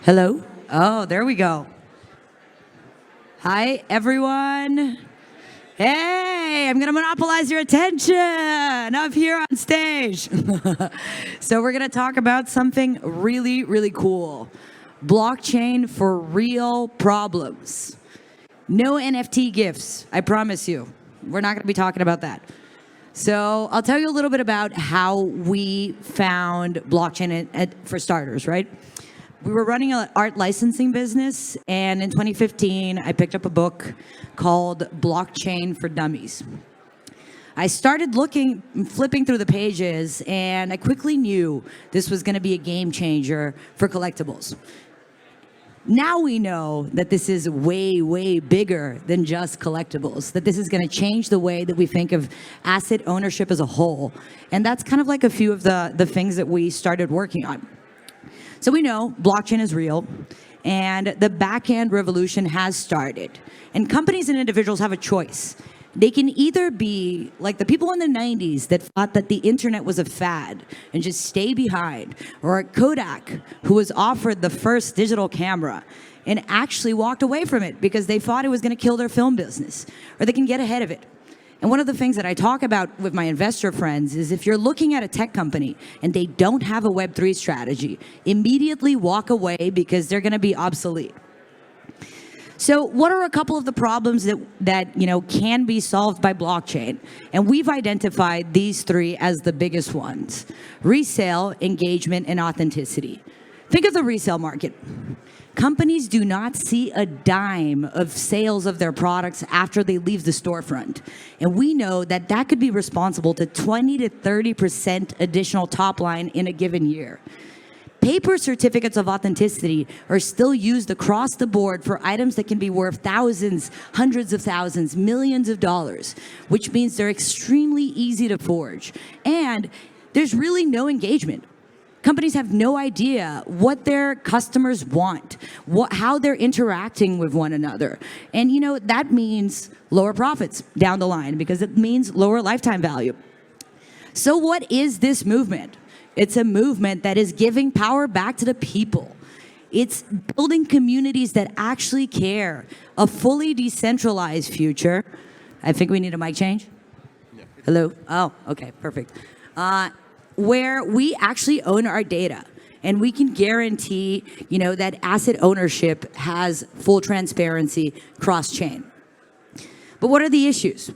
Hello? Oh, there we go. Hi, everyone. Hey, I'm going to monopolize your attention up here on stage. So we're going to talk about something really, really cool. Blockchain for real problems. No NFT gifts, I promise you. We're not going to be talking about that. So I'll tell you a little bit about how we found blockchain for starters, right? We were running an art licensing business, and in 2015, I picked up a book called Blockchain for Dummies. I started flipping through the pages, and I quickly knew this was going to be a game changer for collectibles. Now we know that this is way, way bigger than just collectibles, that this is going to change the way that we think of asset ownership as a whole. And that's kind of like a few of the things that we started working on. So we know blockchain is real, and the back-end revolution has started. And companies and individuals have a choice. They can either be like the people in the 90s that thought that the internet was a fad and just stay behind, or Kodak, who was offered the first digital camera and actually walked away from it because they thought it was going to kill their film business, or they can get ahead of it. And one of the things that I talk about with my investor friends is if you're looking at a tech company and they don't have a Web3 strategy, immediately walk away because they're going to be obsolete. So what are a couple of the problems that can be solved by blockchain? And we've identified these three as the biggest ones: resale, engagement, and authenticity. Think of the resale market. Companies do not see a dime of sales of their products after they leave the storefront. And we know that that could be responsible to 20 to 30% additional top line in a given year. Paper certificates of authenticity are still used across the board for items that can be worth thousands, hundreds of thousands, millions of dollars, which means they're extremely easy to forge. And there's really no engagement. Companies have no idea what their customers want, how they're interacting with one another. And that means lower profits down the line because it means lower lifetime value. So what is this movement? It's a movement that is giving power back to the people. It's building communities that actually care, a fully decentralized future. I think we need a mic change. Yeah. Hello? Oh, okay, perfect. Where we actually own our data, and we can guarantee, that asset ownership has full transparency cross-chain. But what are the issues?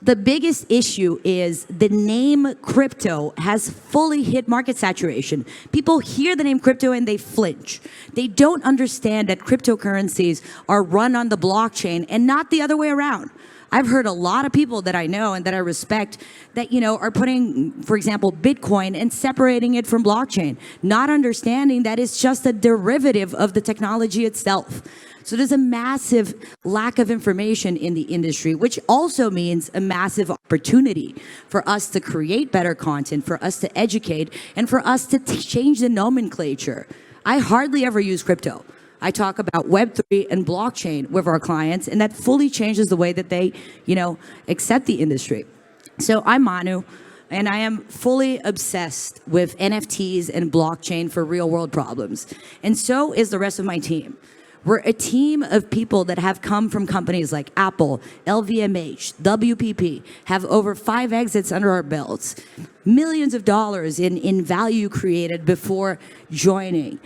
The biggest issue is the name crypto has fully hit market saturation. People hear the name crypto and they flinch. They don't understand that cryptocurrencies are run on the blockchain and not the other way around. I've heard a lot of people that I know and that I respect that, are putting, for example, Bitcoin and separating it from blockchain, not understanding that it's just a derivative of the technology itself. So there's a massive lack of information in the industry, which also means a massive opportunity for us to create better content, for us to educate, and for us to change the nomenclature. I hardly ever use crypto. I talk about Web3 and blockchain with our clients, and that fully changes the way that they, accept the industry. So I'm Manu, and I am fully obsessed with NFTs and blockchain for real world problems. And so is the rest of my team. We're a team of people that have come from companies like Apple, LVMH, WPP, have over 5 exits under our belts, millions of dollars in value created before joining.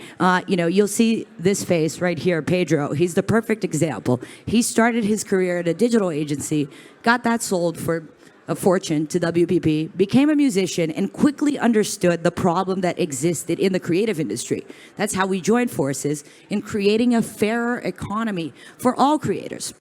You'll see this face right here, Pedro. He's the perfect example. He started his career at a digital agency, got that sold for a fortune to WPP, became a musician, and quickly understood the problem that existed in the creative industry. That's how we joined forces in creating a fairer economy for all creators.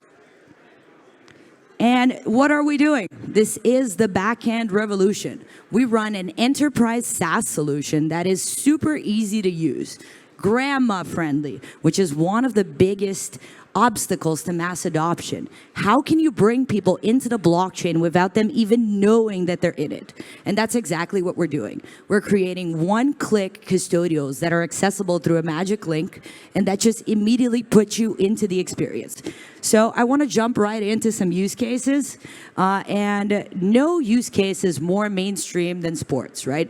And what are we doing? This is the back-end revolution. We run an enterprise SaaS solution that is super easy to use, grandma-friendly, which is one of the biggest obstacles to mass adoption. How can you bring people into the blockchain without them even knowing that they're in it? And that's exactly what we're doing. We're creating one-click custodials that are accessible through a magic link, and that just immediately puts you into the experience. So I want to jump right into some use cases, and no use case is more mainstream than sports, right?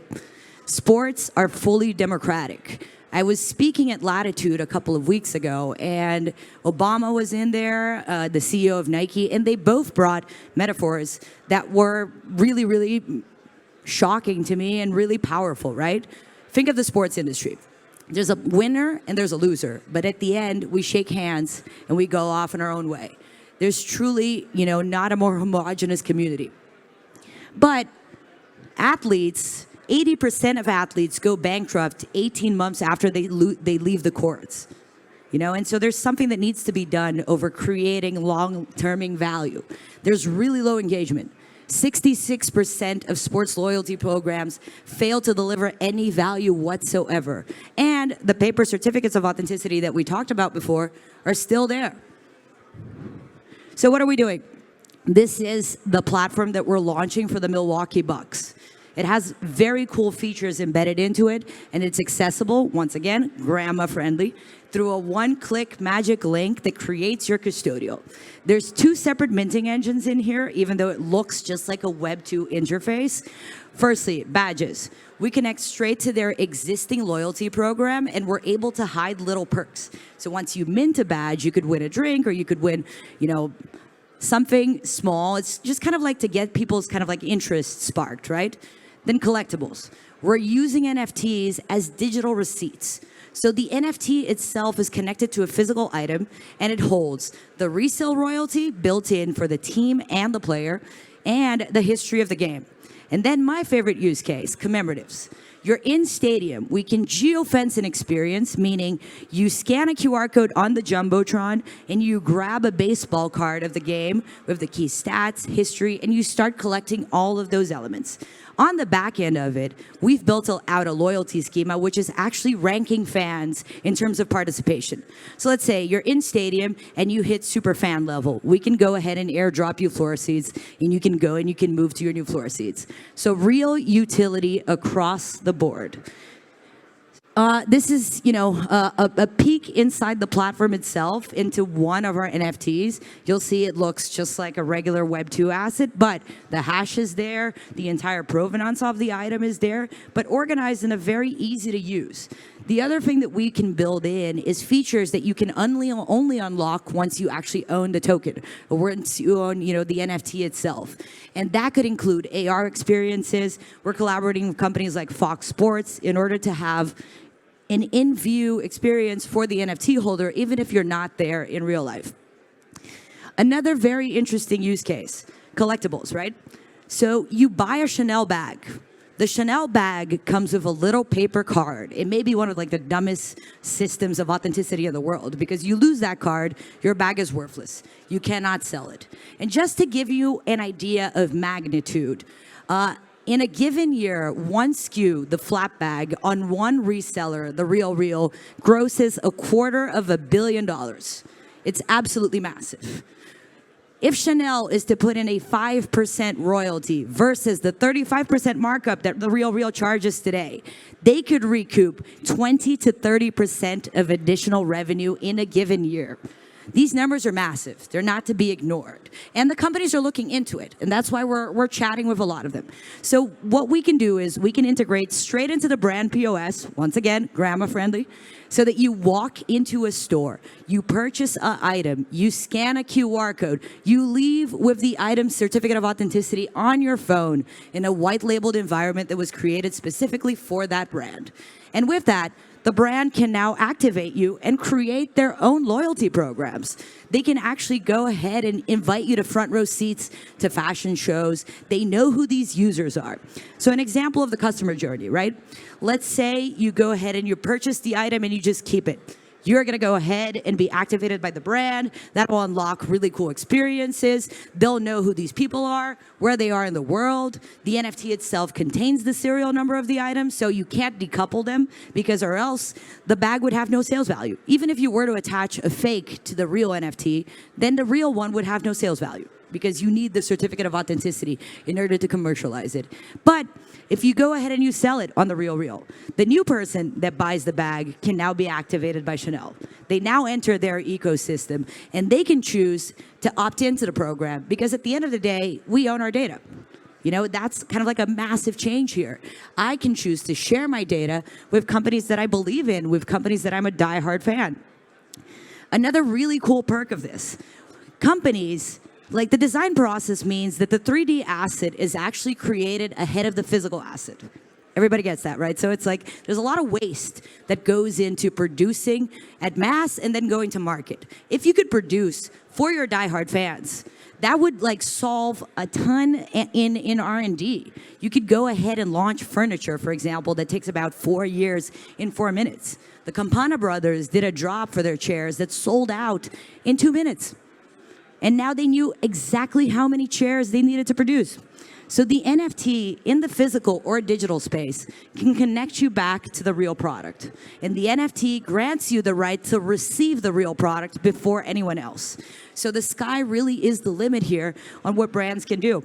Sports are fully democratic. I was speaking at Latitude a couple of weeks ago, and Obama was in there, the CEO of Nike, and they both brought metaphors that were really, really shocking to me and really powerful, right? Think of the sports industry. There's a winner and there's a loser, but at the end, we shake hands and we go off in our own way. There's truly, not a more homogenous community. But athletes, 80% of athletes go bankrupt 18 months after they leave the courts. And so there's something that needs to be done over creating long-terming value. There's really low engagement. 66% of sports loyalty programs fail to deliver any value whatsoever. And the paper certificates of authenticity that we talked about before are still there. So what are we doing? This is the platform that we're launching for the Milwaukee Bucks. It has very cool features embedded into it, and it's accessible, once again, grandma-friendly, through a one-click magic link that creates your custodial. There's 2 separate minting engines in here, even though it looks just like a Web 2 interface. Firstly, badges. We connect straight to their existing loyalty program, and we're able to hide little perks. So once you mint a badge, you could win a drink, or you could win, something small. It's just kind of like to get people's kind of like interest sparked, right? Then collectibles. We're using NFTs as digital receipts. So the NFT itself is connected to a physical item, and it holds the resale royalty built in for the team and the player, and the history of the game. And then my favorite use case, commemoratives. You're in stadium. We can geofence an experience, meaning you scan a QR code on the Jumbotron and you grab a baseball card of the game with the key stats, history, and you start collecting all of those elements. On the back end of it, we've built out a loyalty schema, which is actually ranking fans in terms of participation. So let's say you're in stadium and you hit super fan level. We can go ahead and airdrop you floor seats, and you can go and you can move to your new floor seats. So real utility across the board. This is, a peek inside the platform itself into one of our NFTs. You'll see it looks just like a regular Web 2 asset, but the hash is there, the entire provenance of the item is there, but organized in a very easy to use. The other thing that we can build in is features that you can only unlock once you actually own the token, or once you own, the NFT itself. And that could include AR experiences. We're collaborating with companies like Fox Sports in order to have an in-view experience for the NFT holder, even if you're not there in real life. Another very interesting use case, collectibles, right? So you buy a Chanel bag. The Chanel bag comes with a little paper card. It may be one of the dumbest systems of authenticity in the world, because you lose that card, your bag is worthless. You cannot sell it. And just to give you an idea of magnitude, in a given year, one SKU, the flap bag, on one reseller, the Real, grosses $250 million. It's absolutely massive. If Chanel is to put in a 5% royalty versus the 35% markup that the Real charges today, they could recoup 20 to 30% of additional revenue in a given year. These numbers are massive. They're not to be ignored. And the companies are looking into it. And that's why we're chatting with a lot of them. So what we can do is we can integrate straight into the brand POS, once again, grandma friendly, so that you walk into a store, you purchase an item, you scan a QR code, you leave with the item's certificate of authenticity on your phone in a white labeled environment that was created specifically for that brand. And with that, the brand can now activate you and create their own loyalty programs. They can actually go ahead and invite you to front row seats to fashion shows. They know who these users are. So an example of the customer journey, right? Let's say you go ahead and you purchase the item and you just keep it. You're going to go ahead and be activated by the brand. That will unlock really cool experiences. They'll know who these people are, where they are in the world. The NFT itself contains the serial number of the item, so you can't decouple them, because or else the bag would have no sales value. Even if you were to attach a fake to the real NFT, then the real one would have no sales value, because you need the certificate of authenticity in order to commercialize it. But if you go ahead and you sell it on the Real, the new person that buys the bag can now be activated by Chanel. They now enter their ecosystem, and they can choose to opt into the program, because at the end of the day, we own our data. That's kind of like a massive change here. I can choose to share my data with companies that I believe in, with companies that I'm a diehard fan. Another really cool perk of this, companies, like the design process means that the 3D asset is actually created ahead of the physical asset. Everybody gets that, right? So it's like there's a lot of waste that goes into producing at mass and then going to market. If you could produce for your diehard fans, that would like solve a ton in R&D. You could go ahead and launch furniture, for example, that takes about 4 years in 4 minutes. The Campana brothers did a drop for their chairs that sold out in 2 minutes. And now they knew exactly how many chairs they needed to produce. So the NFT in the physical or digital space can connect you back to the real product. And the NFT grants you the right to receive the real product before anyone else. So the sky really is the limit here on what brands can do.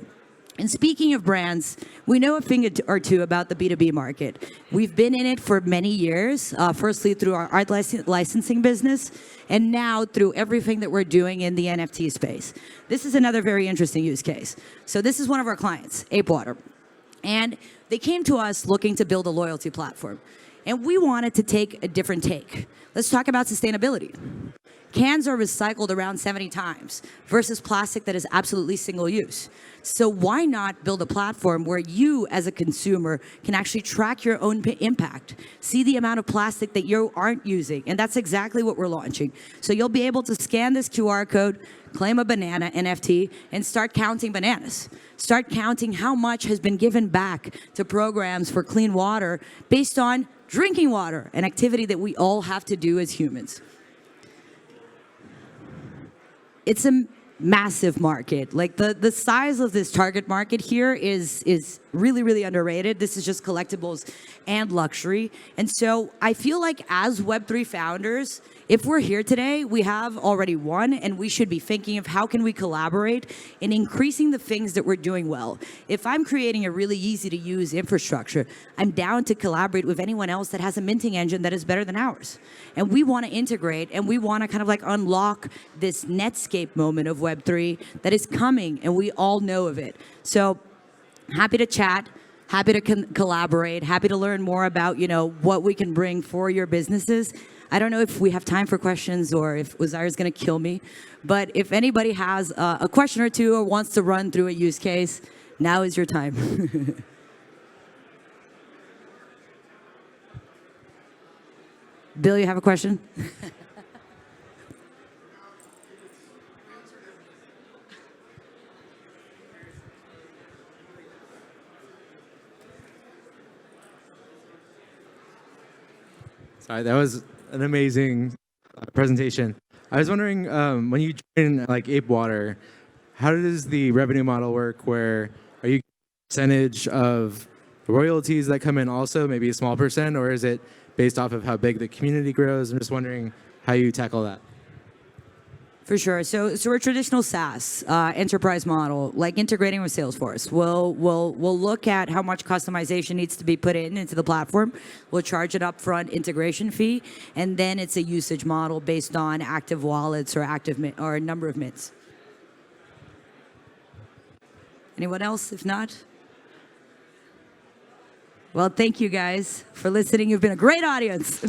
And speaking of brands, we know a thing or two about the B2B market. We've been in it for many years, firstly through our art licensing business, and now through everything that we're doing in the NFT space. This is another very interesting use case. So this is one of our clients, Ape Water. And they came to us looking to build a loyalty platform. And we wanted to take a different take. Let's talk about sustainability. Cans are recycled around 70 times versus plastic that is absolutely single use. So why not build a platform where you as a consumer can actually track your own impact, see the amount of plastic that you aren't using, and that's exactly what we're launching. So you'll be able to scan this QR code, claim a banana NFT, and start counting bananas. Start counting how much has been given back to programs for clean water based on drinking water, an activity that we all have to do as humans. It's a massive market. Like the size of this target market here is really, really underrated. This is just collectibles and luxury. And so I feel like as Web3 founders, if we're here today, we have already won, and we should be thinking of how can we collaborate in increasing the things that we're doing well. If I'm creating a really easy to use infrastructure, I'm down to collaborate with anyone else that has a minting engine that is better than ours. And we want to integrate, and we want to kind of like unlock this Netscape moment of Web3 that is coming, and we all know of it. So happy to chat. Happy to collaborate, happy to learn more about, what we can bring for your businesses. I don't know if we have time for questions or if Uzair's going to kill me, but if anybody has a question or two or wants to run through a use case, now is your time. Bill, you have a question? Sorry, that was an amazing presentation. I was wondering, when you join like Ape Water, how does the revenue model work? Where are you percentage of royalties that come in also, maybe a small percent, or is it based off of how big the community grows? I'm just wondering how you tackle that. For sure. So we're a traditional SaaS enterprise model, like integrating with Salesforce. We'll look at how much customization needs to be put into the platform. We'll charge an upfront integration fee, and then it's a usage model based on active wallets or or number of mints. Anyone else? If not, well, thank you guys for listening. You've been a great audience.